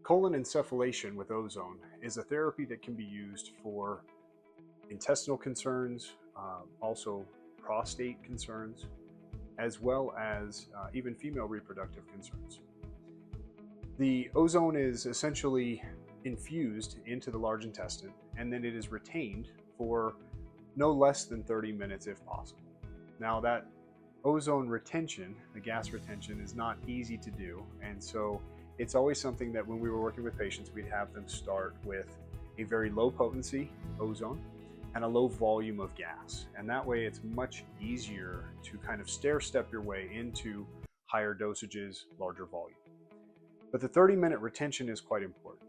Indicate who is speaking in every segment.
Speaker 1: Colon insufflation with ozone is a therapy that can be used for intestinal concerns, also prostate concerns, as well as even female reproductive concerns. The ozone is essentially infused into the large intestine, and then it is retained for no less than 30 minutes if possible. Now, that ozone retention, the gas retention, is not easy to do, and so it's always something that when we were working with patients, we'd have them start with a very low potency ozone and a low volume of gas. And that way it's much easier to kind of stair step your way into higher dosages, larger volume. But the 30-minute retention is quite important.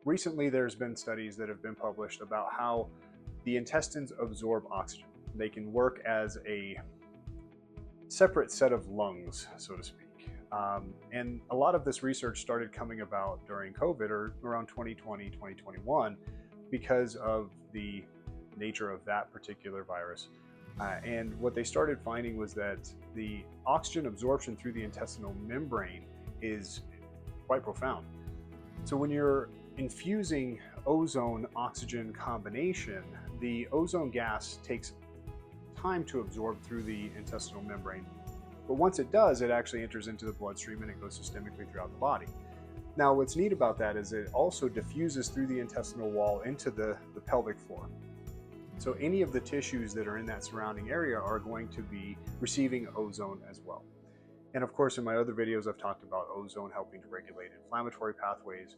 Speaker 1: Recently, there's been studies that have been published about how the intestines absorb oxygen. They can work as a separate set of lungs, so to speak. And a lot of this research started coming about during COVID or around 2020, 2021, because of the nature of that particular virus. And what they started finding was that the oxygen absorption through the intestinal membrane is quite profound. So when you're infusing ozone oxygen combination, the ozone gas takes time to absorb through the intestinal membrane. But once it does, it actually enters into the bloodstream and it goes systemically throughout the body. Now, what's neat about that is it also diffuses through the intestinal wall into the pelvic floor. So any of the tissues that are in that surrounding area are going to be receiving ozone as well. And of course, in my other videos, I've talked about ozone helping to regulate inflammatory pathways,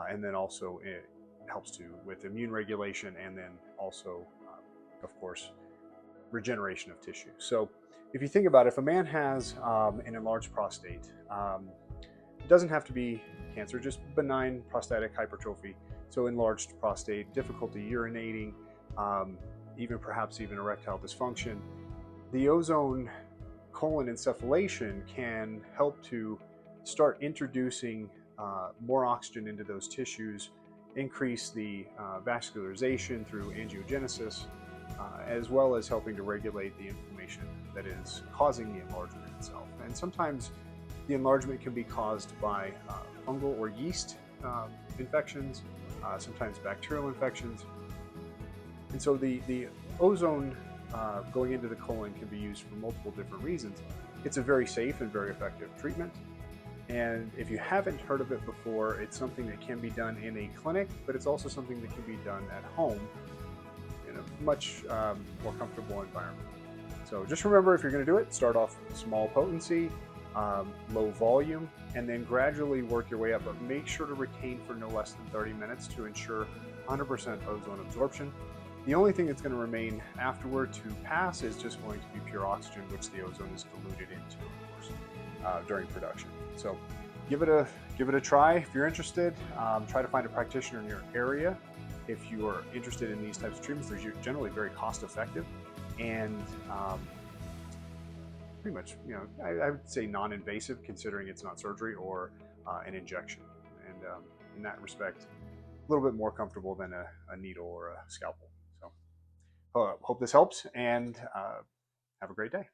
Speaker 1: and then also it helps with immune regulation, and then also, of course, regeneration of tissue. So if you think about it, if a man has an enlarged prostate, it doesn't have to be cancer, just benign prostatic hypertrophy. So enlarged prostate, difficulty urinating, perhaps even erectile dysfunction. The ozone colon insufflation can help to start introducing more oxygen into those tissues, increase the vascularization through angiogenesis, as well as helping to regulate the inflammation that is causing the enlargement itself. And sometimes the enlargement can be caused by fungal or yeast infections, sometimes bacterial infections. And so the ozone going into the colon can be used for multiple different reasons. It's a very safe and very effective treatment. And if you haven't heard of it before, it's something that can be done in a clinic, but it's also something that can be done at home in a much more comfortable environment. So just remember, if you're going to do it, start off small potency, low volume, and then gradually work your way up. But make sure to retain for no less than 30 minutes to ensure 100% ozone absorption. The only thing that's going to remain afterward to pass is just going to be pure oxygen, which the ozone is diluted into, of course, during production. So give it a try if you're interested. Try to find a practitioner in your area if you are interested in these types of treatments. They're generally very cost effective and pretty much, I would say non-invasive, considering it's not surgery or an injection. And in that respect, a little bit more comfortable than a needle or a scalpel. So hope this helps, and have a great day.